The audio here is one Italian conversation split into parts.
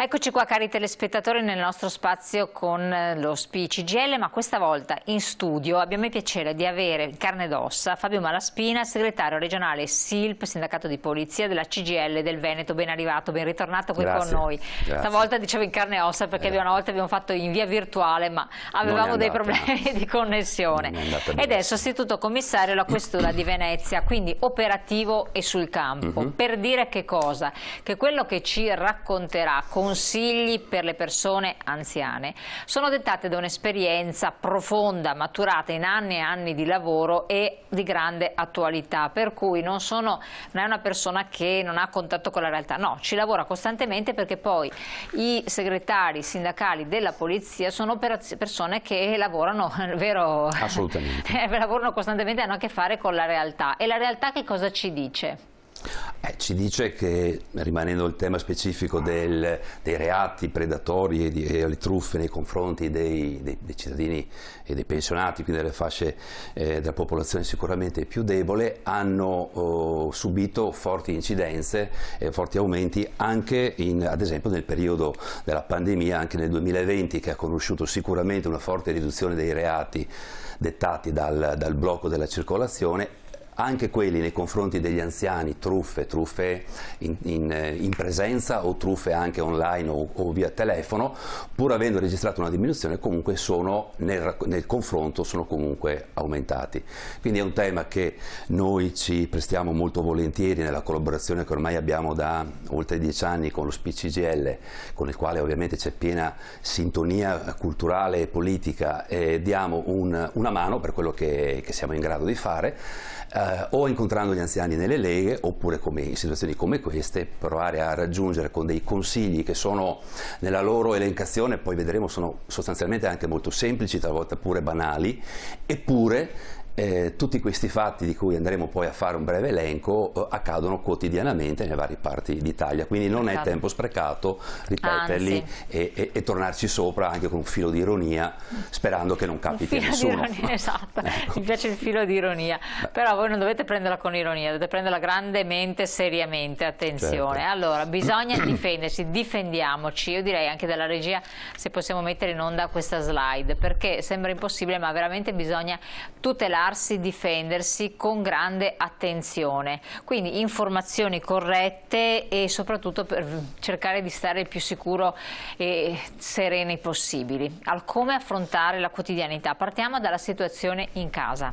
Eccoci qua cari telespettatori nel nostro spazio con lo SPI CGIL, ma questa volta in studio abbiamo il piacere di avere in carne ed ossa Fabio Malaspina, segretario regionale SILP, sindacato di polizia della CGIL del Veneto. Ben arrivato, ben ritornato qui con noi. Grazie. Stavolta dicevo in carne e ossa perché una volta abbiamo fatto in via virtuale, ma avevamo dei problemi di connessione. Ed è sostituto commissario alla questura di Venezia, quindi operativo e sul campo. Per dire che cosa? Che quello che ci racconterà, consigli per le persone anziane, sono dettate da un'esperienza profonda, maturata in anni e anni di lavoro e di grande attualità, per cui non è una persona che non ha contatto con la realtà, no, ci lavora costantemente, perché poi i segretari sindacali della polizia sono persone che lavorano, vero? Assolutamente. Lavorano costantemente e hanno a che fare con la realtà. E la realtà che cosa ci dice? Ci dice che, rimanendo il tema specifico dei reati predatori e le truffe nei confronti dei cittadini e dei pensionati, quindi delle fasce della popolazione sicuramente più debole, hanno subito forti incidenze e forti aumenti anche ad esempio nel periodo della pandemia, anche nel 2020, che ha conosciuto sicuramente una forte riduzione dei reati dettati dal blocco della circolazione. Anche quelli nei confronti degli anziani, truffe in presenza o truffe anche online o via telefono, pur avendo registrato una diminuzione, comunque nel confronto sono comunque aumentati. Quindi è un tema che noi ci prestiamo molto volentieri nella collaborazione che ormai abbiamo da oltre 10 anni con lo SPI CGIL, con il quale ovviamente c'è piena sintonia culturale e politica, e diamo una mano per quello che siamo in grado di fare. O incontrando gli anziani nelle leghe, oppure in situazioni come queste provare a raggiungere con dei consigli che sono nella loro elencazione, poi vedremo, sono sostanzialmente anche molto semplici, talvolta pure banali, eppure tutti questi fatti di cui andremo poi a fare un breve elenco accadono quotidianamente nelle varie parti d'Italia, quindi non è tempo sprecato ripeterli e tornarci sopra anche con un filo di ironia, sperando che non capiti a nessuno. Esatto, mi piace il filo di ironia, però voi non dovete prenderla con ironia, dovete prenderla grandemente, seriamente, attenzione. Certo. Allora, bisogna difendersi, difendiamoci. Io direi anche dalla regia se possiamo mettere in onda questa slide, perché sembra impossibile, ma veramente bisogna tutelarsi, difendersi con grande attenzione, quindi informazioni corrette e soprattutto per cercare di stare il più sicuro e sereni possibili. Al come affrontare la quotidianità, partiamo dalla situazione in casa,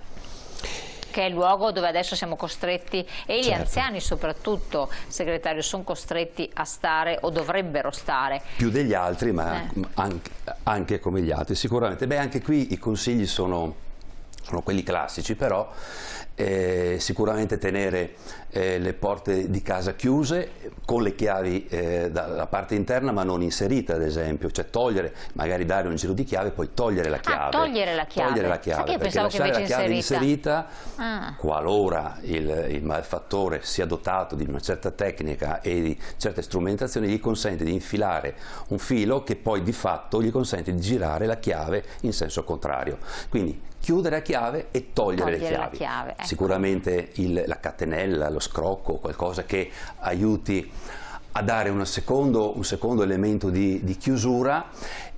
che è il luogo dove adesso siamo costretti, e gli anziani soprattutto, segretario, sono costretti a stare o dovrebbero stare. Più degli altri, ma anche come gli altri, sicuramente. Beh, anche qui i consigli sono quelli classici, però sicuramente tenere le porte di casa chiuse con le chiavi dalla parte interna ma non inserite, ad esempio, cioè togliere, magari dare un giro di chiave e poi togliere la chiave. Togliere la chiave. Togliere la chiave, perché lasciare la chiave inserita, qualora il malfattore sia dotato di una certa tecnica e di certe strumentazioni, gli consente di infilare un filo che poi di fatto gli consente di girare la chiave in senso contrario. Quindi chiudere la chiave e togliere le chiavi. Ecco. Sicuramente la catenella, lo scrocco, qualcosa che aiuti a dare un secondo elemento di chiusura,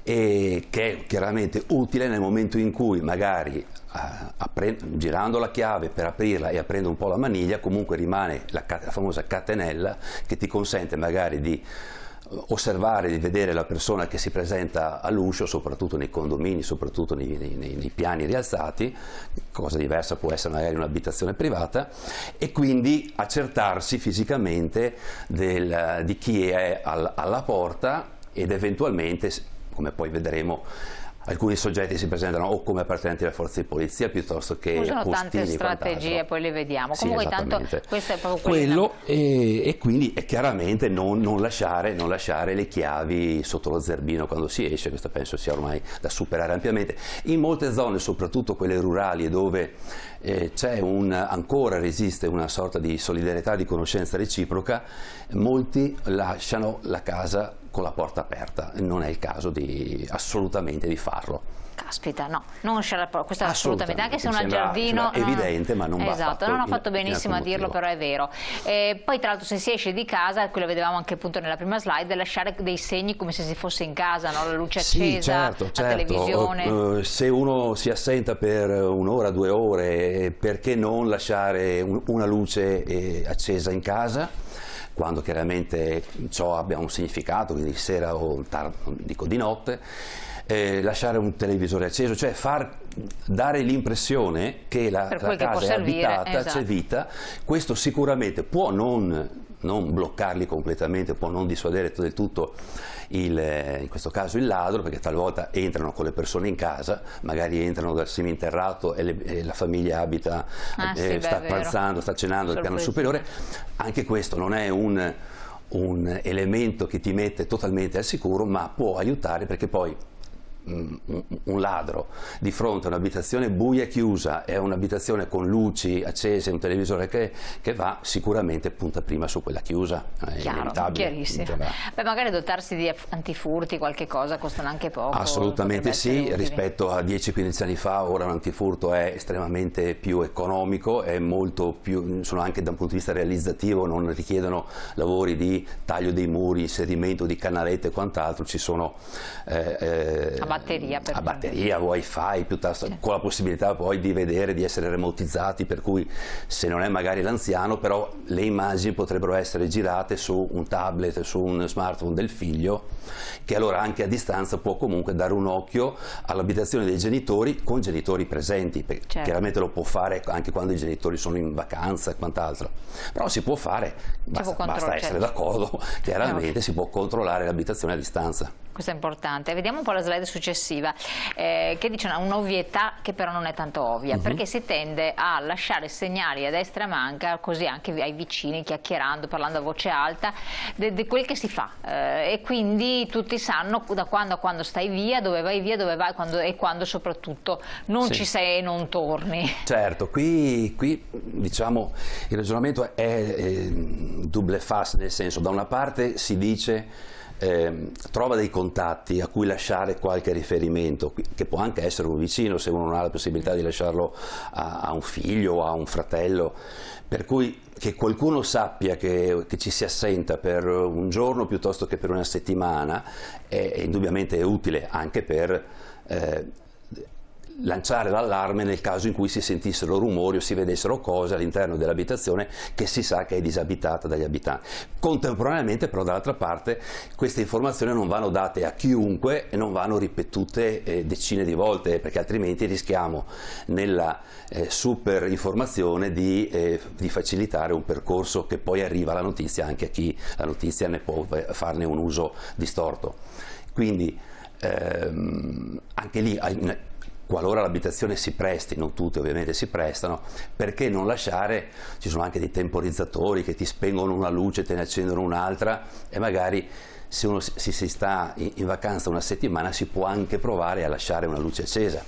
e che è chiaramente utile nel momento in cui magari girando la chiave per aprirla e aprendo un po' la maniglia, comunque rimane la famosa catenella che ti consente magari di osservare, di vedere la persona che si presenta all'uscio, soprattutto nei condomini, soprattutto nei piani rialzati. Cosa diversa può essere magari un'abitazione privata, e quindi accertarsi fisicamente di chi è alla porta, ed eventualmente, come poi vedremo, alcuni soggetti si presentano o come appartenenti alle forze di polizia piuttosto che usano tante strategie, poi le vediamo. Comunque tanto questo è proprio quello, e quindi chiaramente non lasciare le chiavi sotto lo zerbino quando si esce. Questo penso sia ormai da superare ampiamente. In molte zone, soprattutto quelle rurali, dove ancora resiste una sorta di solidarietà, di conoscenza reciproca, molti lasciano la casa con la porta aperta, non è il caso assolutamente di farlo. Caspita, no, non lasciare la porta, questo assolutamente, anche se un giardino... evidente, ma non va fatto. Esatto, non ho fatto benissimo a dirlo, però è vero. Poi tra l'altro se si esce di casa, quello vedevamo anche appunto nella prima slide, lasciare dei segni come se si fosse in casa, no? La luce accesa, certo. la televisione. Se uno si assenta per un'ora, 2 ore, perché non lasciare una luce accesa in casa? Quando chiaramente ciò abbia un significato, quindi di sera o dico di notte, lasciare un televisore acceso, cioè dare l'impressione che la casa è abitata, esatto. C'è vita. Questo sicuramente può non bloccarli completamente, può non dissuadere del tutto in questo caso il ladro, perché talvolta entrano con le persone in casa, magari entrano dal seminterrato e la famiglia abita, sta pranzando, sta cenando al piano superiore. Anche questo non è un elemento che ti mette totalmente al sicuro, ma può aiutare, perché poi un ladro di fronte a un'abitazione buia e chiusa e un'abitazione con luci accese, un televisore che va, sicuramente punta prima su quella chiusa. Chiaro, chiarissimo. Beh, magari dotarsi di antifurti, qualche cosa, costano anche poco. Assolutamente sì, rispetto a 10-15 anni fa ora un antifurto è estremamente più economico, è molto più, sono anche da un punto di vista realizzativo, non richiedono lavori di taglio dei muri, inserimento di canalette e quant'altro, ci sono a batteria, wifi, piuttosto, sì, con la possibilità poi di vedere, di essere remotizzati, per cui se non è magari l'anziano, però le immagini potrebbero essere girate su un tablet, su un smartphone del figlio, che allora anche a distanza può comunque dare un occhio all'abitazione dei genitori con genitori presenti, certo. Chiaramente lo può fare anche quando i genitori sono in vacanza e quant'altro, però si può fare, basta essere d'accordo, chiaramente si può controllare l'abitazione a distanza. Questo è importante. Vediamo un po' la slide successiva, che dice un'ovvietà che però non è tanto ovvia, perché si tende a lasciare segnali a destra e a manca, così anche ai vicini, chiacchierando, parlando a voce alta, di quel che si fa, e quindi tutti sanno da quando a quando stai via, dove vai, e quando soprattutto non ci sei e non torni. Certo, qui diciamo il ragionamento è double face, nel senso, da una parte si dice trova dei contatti a cui lasciare qualche riferimento, che può anche essere un vicino, se uno non ha la possibilità di lasciarlo a un figlio o a un fratello, per cui che qualcuno sappia che ci si assenta per un giorno piuttosto che per una settimana indubbiamente è utile, anche per lanciare l'allarme nel caso in cui si sentissero rumori o si vedessero cose all'interno dell'abitazione che si sa che è disabitata dagli abitanti. Contemporaneamente però dall'altra parte queste informazioni non vanno date a chiunque e non vanno ripetute decine di volte, perché altrimenti rischiamo nella super informazione di facilitare un percorso che poi arriva la notizia anche a chi la notizia ne può farne un uso distorto. Quindi anche lì, qualora l'abitazione si presti, non tutte ovviamente si prestano, perché non lasciare, ci sono anche dei temporizzatori che ti spengono una luce, te ne accendono un'altra, e magari se uno si sta in vacanza una settimana si può anche provare a lasciare una luce accesa.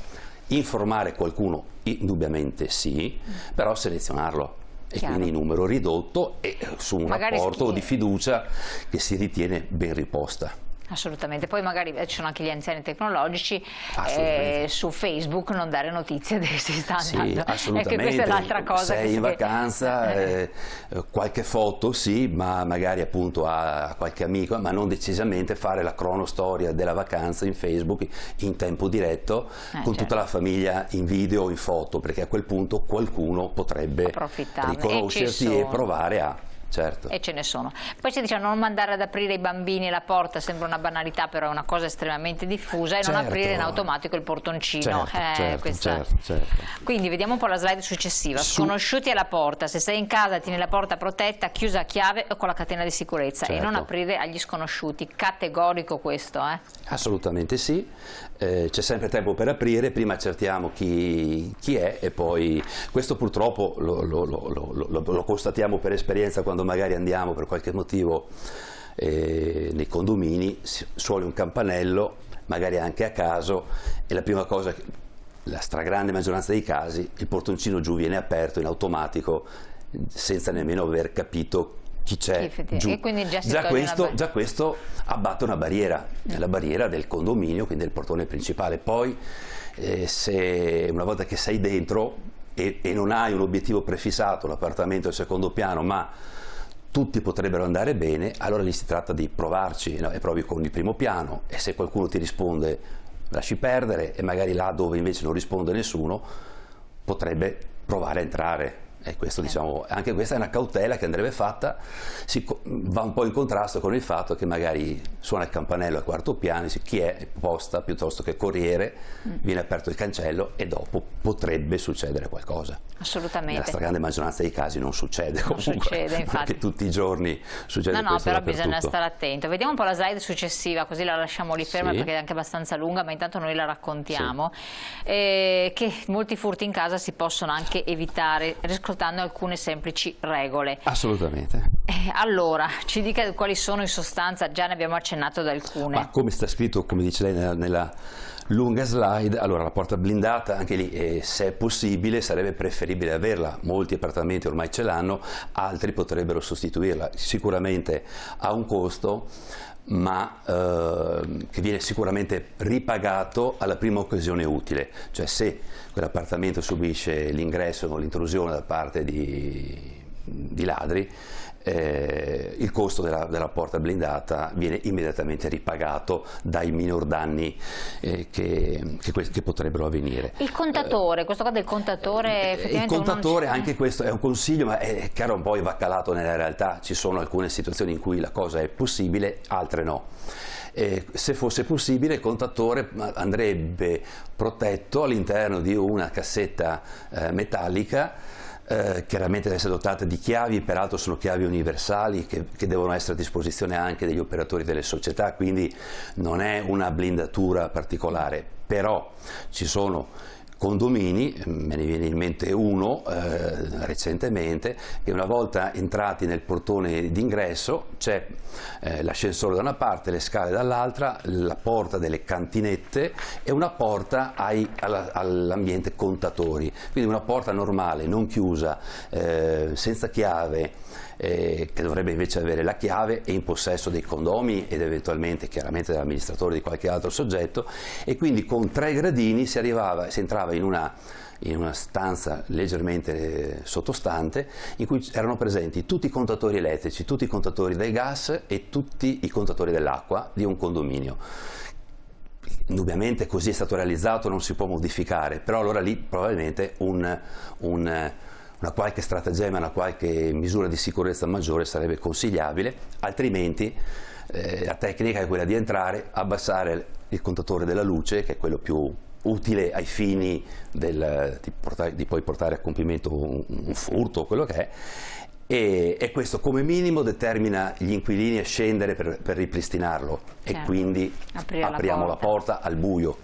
Informare qualcuno indubbiamente sì, però selezionarlo. E quindi in numero ridotto e su un rapporto di fiducia che si ritiene ben riposta. Assolutamente, poi magari ci sono anche gli anziani tecnologici, su Facebook non dare notizie che si sta andando, assolutamente. Questa è l'altra cosa. Sei in vacanza, qualche foto sì, ma magari appunto a qualche amico, ma non decisamente fare la cronostoria della vacanza in Facebook in tempo diretto con tutta la famiglia in video o in foto, perché a quel punto qualcuno potrebbe riconoscerti e provare a... Certo. E ce ne sono. Poi si dice non mandare ad aprire i bambini la porta, sembra una banalità, però è una cosa estremamente diffusa, e non aprire in automatico il portoncino. Certo. Quindi vediamo un po' la slide successiva. Sconosciuti alla porta, se sei in casa tieni la porta protetta, chiusa a chiave o con la catena di sicurezza, e non aprire agli sconosciuti. Categorico questo, Assolutamente sì. C'è sempre tempo per aprire, prima accertiamo chi è, e poi questo purtroppo lo constatiamo per esperienza quando magari andiamo per qualche motivo nei condomini, suona un campanello, magari anche a caso, e la prima cosa, la stragrande maggioranza dei casi, il portoncino giù viene aperto in automatico senza nemmeno aver capito chi c'è giù. E quindi già questo abbatte una barriera, la barriera del condominio, quindi del portone principale. Poi se una volta che sei dentro e non hai un obiettivo prefissato, l'appartamento al secondo piano, ma tutti potrebbero andare bene, allora lì si tratta di provarci, no? E provi con il primo piano, e se qualcuno ti risponde lasci perdere, e magari là dove invece non risponde nessuno potrebbe provare a entrare. E questo, diciamo, anche questa è una cautela che andrebbe fatta, va un po' in contrasto con il fatto che magari suona il campanello al quarto piano, dice chi è, posta piuttosto che corriere, viene aperto il cancello e dopo potrebbe succedere qualcosa. Assolutamente. Nella stragrande maggioranza dei casi non succede comunque, non succede, infatti. Perché tutti i giorni succede questo però dappertutto. bisogna stare attento. Vediamo un po' la slide successiva, così la lasciamo lì ferma, perché è anche abbastanza lunga, ma intanto noi la raccontiamo. Che molti furti in casa si possono anche evitare rispettando alcune semplici regole. Assolutamente. Allora, ci dica quali sono in sostanza, già ne abbiamo accennato ad alcune. Ma come sta scritto, come dice lei nella lunga slide, allora la porta blindata, anche lì se è possibile sarebbe preferibile averla, molti appartamenti ormai ce l'hanno, altri potrebbero sostituirla, sicuramente ha un costo, ma che viene sicuramente ripagato alla prima occasione utile, cioè se quell'appartamento subisce l'ingresso o l'intrusione da parte di ladri, il costo della porta blindata viene immediatamente ripagato dai minor danni che potrebbero avvenire. Il contatore, questo qua del contatore, effettivamente il contatore, anche questo è un consiglio, ma è chiaro, poi va calato nella realtà. Ci sono alcune situazioni in cui la cosa è possibile, altre no. Se fosse possibile il contatore andrebbe protetto all'interno di una cassetta metallica, chiaramente deve essere dotata di chiavi, peraltro sono chiavi universali che devono essere a disposizione anche degli operatori delle società, quindi non è una blindatura particolare, però ci sono condomini, me ne viene in mente uno recentemente, che una volta entrati nel portone d'ingresso c'è l'ascensore da una parte, le scale dall'altra, la porta delle cantinette e una porta all'ambiente contatori, quindi una porta normale, non chiusa, senza chiave, che dovrebbe invece avere la chiave e in possesso dei condomini ed eventualmente chiaramente dell'amministratore di qualche altro soggetto, e quindi con 3 gradini si entrava in una stanza leggermente sottostante in cui erano presenti tutti i contatori elettrici, tutti i contatori del gas e tutti i contatori dell'acqua di un condominio. Indubbiamente così è stato realizzato, non si può modificare, però allora lì probabilmente una qualche stratagemma, una qualche misura di sicurezza maggiore sarebbe consigliabile, altrimenti la tecnica è quella di entrare, abbassare il contatore della luce, che è quello più utile ai fini di poi portare a compimento un furto o quello che è, e questo come minimo determina gli inquilini a scendere per ripristinarlo, certo. E quindi apriamo la porta al buio,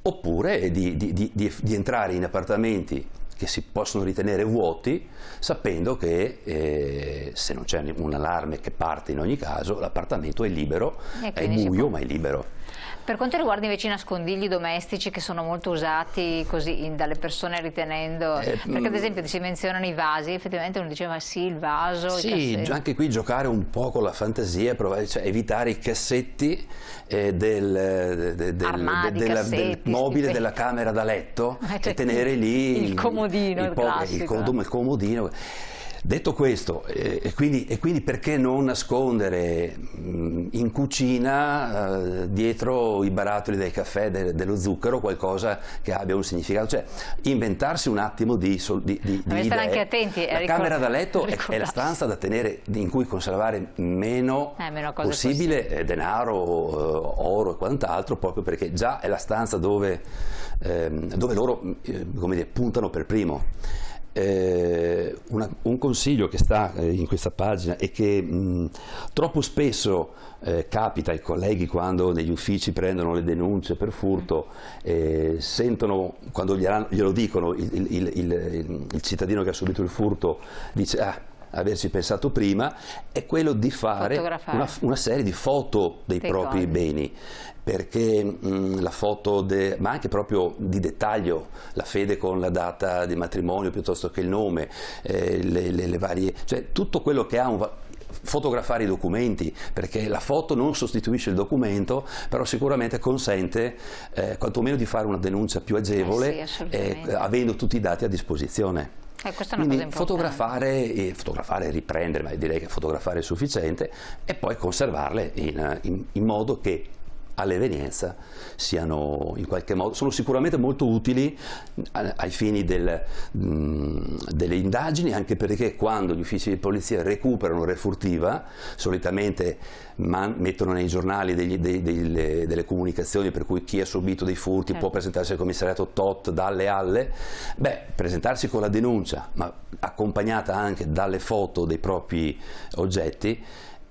oppure di entrare in appartamenti che si possono ritenere vuoti, sapendo che se non c'è un allarme che parte in ogni caso, l'appartamento è libero, è buio ma è libero. Per quanto riguarda invece i nascondigli domestici, che sono molto usati così dalle persone ritenendo, perché ad esempio si menzionano i vasi, effettivamente uno diceva sì, il vaso, sì, anche qui giocare un po' con la fantasia, cioè evitare i cassetti del mobile della camera da letto, e tenere lì il comodino, il comodino. Detto questo, e quindi perché non nascondere in cucina dietro i barattoli del caffè, dello zucchero, qualcosa che abbia un significato, cioè inventarsi un attimo di idee. Stare anche attenti. La camera da letto è la stanza da tenere, in cui conservare meno possibile denaro, oro e quant'altro, proprio perché già è la stanza dove loro come dire, puntano per primo. Un consiglio che sta in questa pagina è che troppo spesso capita ai colleghi, quando negli uffici prendono le denunce per furto, sentono, quando glielo dicono, il cittadino che ha subito il furto dice averci pensato prima, è quello di fare una serie di foto dei propri beni, perché la foto, ma anche proprio di dettaglio, la fede con la data di matrimonio piuttosto che il nome, le varie, cioè tutto quello che ha fotografare i documenti, perché la foto non sostituisce il documento, però sicuramente consente quantomeno di fare una denuncia più agevole, avendo tutti i dati a disposizione. Questa è una Quindi cosa fotografare e riprendere, ma direi che fotografare è sufficiente, e poi conservarle in modo che all'evenienza siano in qualche modo, sono sicuramente molto utili ai fini delle indagini, anche perché quando gli uffici di polizia recuperano refurtiva, solitamente mettono nei giornali delle comunicazioni per cui chi ha subito dei furti può presentarsi al commissariato tot dalle alle, presentarsi con la denuncia, ma accompagnata anche dalle foto dei propri oggetti,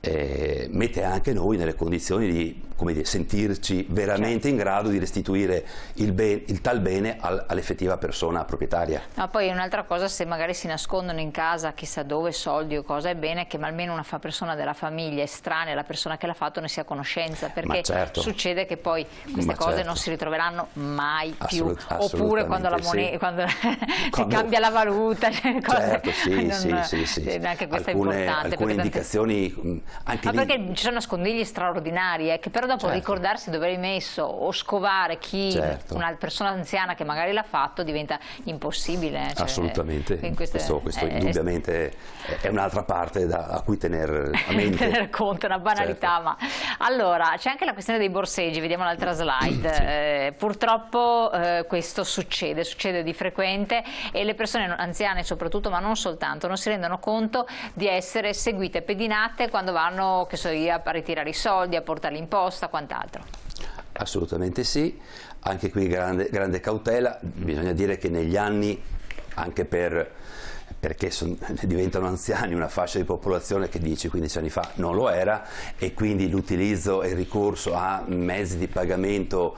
mette anche noi nelle condizioni di, come dire, sentirci veramente in grado di restituire il tal bene all'effettiva persona proprietaria. Ma poi un'altra cosa, se magari si nascondono in casa chissà dove soldi o cosa, è bene che almeno una persona della famiglia estranea alla persona che l'ha fatto ne sia a conoscenza, perché succede che poi queste cose non si ritroveranno mai più, oppure quando si cambia la valuta, anche questo è importante. Alcune indicazioni perché ci sono nascondigli straordinari che però dopo ricordarsi dove hai messo o scovare una persona anziana che magari l'ha fatto diventa impossibile. Assolutamente, questo indubbiamente è un'altra parte a cui tenere a mente. Tener conto, una banalità. Ma allora c'è anche la questione dei borseggi, vediamo l'altra slide. Purtroppo questo succede di frequente, e le persone anziane soprattutto, ma non soltanto, non si rendono conto di essere seguite, pedinate quando vanno, che so io, a ritirare i soldi, a portare l'imposta, quant'altro. Assolutamente sì, anche qui grande cautela. Bisogna dire che negli anni, anche perché diventano anziani una fascia di popolazione che 10-15 anni fa non lo era, e quindi l'utilizzo e il ricorso a mezzi di pagamento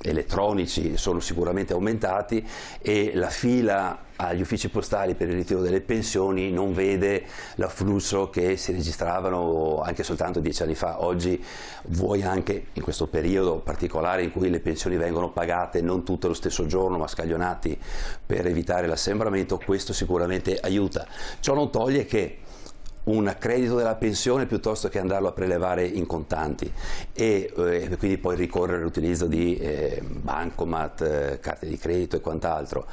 elettronici sono sicuramente aumentati, e la fila agli uffici postali per il ritiro delle pensioni non vede l'afflusso che si registravano anche soltanto 10 anni fa. Oggi, vuoi anche in questo periodo particolare in cui le pensioni vengono pagate non tutte lo stesso giorno ma scaglionati per evitare l'assembramento, questo sicuramente aiuta. Ciò non toglie che un credito della pensione, piuttosto che andarlo a prelevare in contanti e quindi poi ricorrere all'utilizzo di bancomat, carte di credito e quant'altro,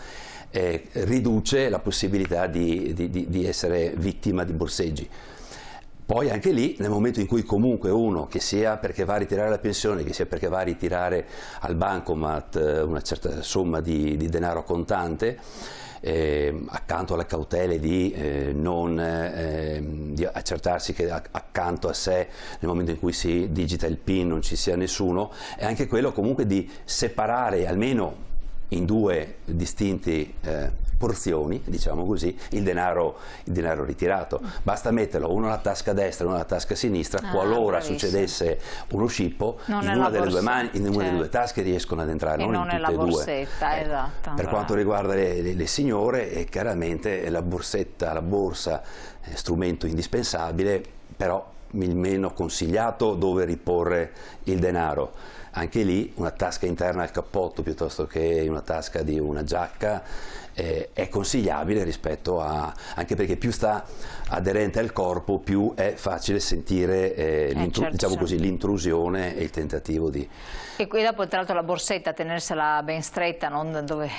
riduce la possibilità di essere vittima di borseggi. Poi anche lì, nel momento in cui comunque uno, che sia perché va a ritirare la pensione, che sia perché va a ritirare al bancomat una certa somma di denaro contante, accanto alle cautele di accertarsi che accanto a sé, nel momento in cui si digita il PIN, non ci sia nessuno, è anche quello comunque di separare almeno in due distinti porzioni, diciamo così, il denaro ritirato. Basta metterlo uno nella tasca destra e uno nella tasca sinistra, qualora succedesse uno scippo, in una delle due mani, in una delle due tasche riescono ad entrare, non in tutte e due. Esatto. Per quanto riguarda le signore, chiaramente la borsetta, la borsa è strumento indispensabile, però il meno consigliato dove riporre il denaro. Anche lì una tasca interna al cappotto piuttosto che una tasca di una giacca è consigliabile, rispetto anche perché più sta aderente al corpo, più è facile sentire diciamo così, l'intrusione e il tentativo di... E qui dopo, tra l'altro, la borsetta tenersela ben stretta, non dove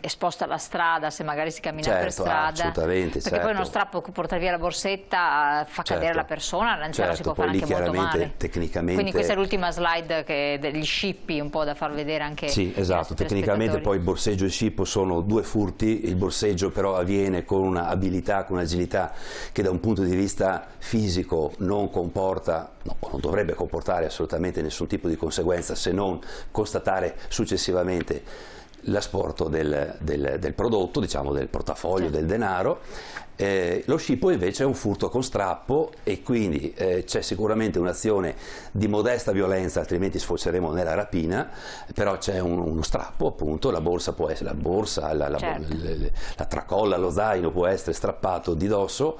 esposta alla strada, se magari si cammina per strada, assolutamente, perché poi uno strappo che porta via la borsetta fa cadere la persona, l'anziano si può fare anche molto male. Tecnicamente... Quindi questa è l'ultima slide degli scippi, un po' da far vedere anche. Sì, esatto, tecnicamente poi il borseggio e il scippo sono due furti. Il borseggio però avviene con un'abilità, con un'agilità che da un punto di vista fisico non comporta, non dovrebbe comportare assolutamente nessun tipo di conseguenza, se non constatare successivamente l'asporto del prodotto, diciamo del portafoglio, del denaro. Lo scippo invece è un furto con strappo e quindi c'è sicuramente un'azione di modesta violenza, altrimenti sfoceremo nella rapina, però c'è uno strappo, appunto, la borsa può essere la tracolla, lo zaino può essere strappato di dosso,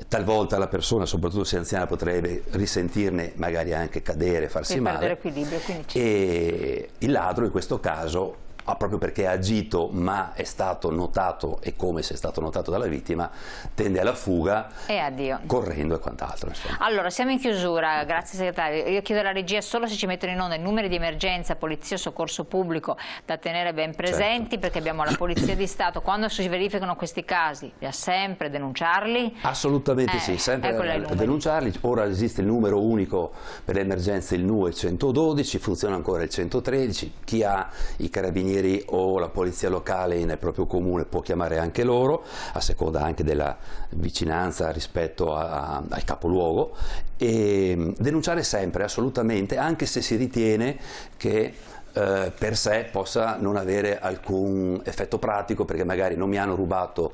talvolta la persona, soprattutto se anziana, potrebbe risentirne, magari anche cadere, farsi male, equilibrio, e il ladro in questo caso, proprio perché ha agito ma è stato notato, e come se è stato notato dalla vittima, tende alla fuga e addio, correndo e quant'altro. Allora, siamo in chiusura, grazie segretario. Io chiedo alla regia solo se ci mettono in onda i numeri di emergenza, polizia, soccorso pubblico da tenere ben presenti, certo, perché abbiamo la Polizia di Stato, quando si verificano questi casi, bisogna sempre denunciarli? Assolutamente sì, sempre denunciarli. Ora esiste il numero unico per le emergenze, il NU, il 112, funziona ancora il 113, chi ha i carabinieri o la polizia locale nel proprio comune può chiamare anche loro, a seconda anche della vicinanza rispetto al capoluogo, e denunciare sempre, assolutamente, anche se si ritiene che per sé possa non avere alcun effetto pratico, perché magari non mi hanno rubato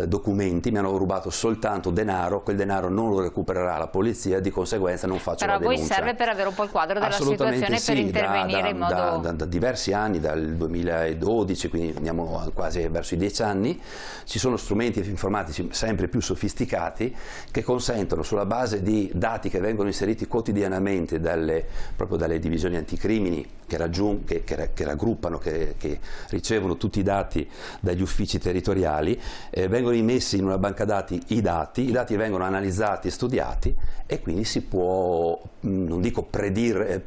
documenti, mi hanno rubato soltanto denaro, quel denaro non lo recupererà la polizia, di conseguenza non faccio la denuncia. Però a voi serve per avere un po' il quadro della situazione, sì, per intervenire in modo... Da diversi anni, dal 2012, quindi andiamo quasi verso i 10 anni, ci sono strumenti informatici sempre più sofisticati che consentono, sulla base di dati che vengono inseriti quotidianamente proprio dalle divisioni anticrimini che raggruppano, che ricevono tutti i dati dagli uffici territoriali, vengono immessi in una banca dati i dati vengono analizzati e studiati, e quindi si può, non dico prevedere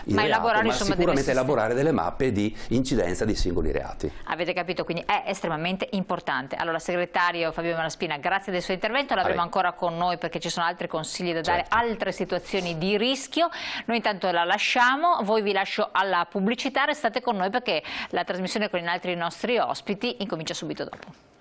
il reato, ma sicuramente elaborare delle mappe di incidenza di singoli reati. Avete capito, quindi è estremamente importante. Allora, segretario Fabio Malaspina, grazie del suo intervento, l'avremo ancora con noi perché ci sono altri consigli da dare, certo, altre situazioni di rischio. Noi intanto la lasciamo, voi vi lascio alla pubblicità, restate con noi perché la trasmissione con gli altri nostri ospiti incomincia subito dopo.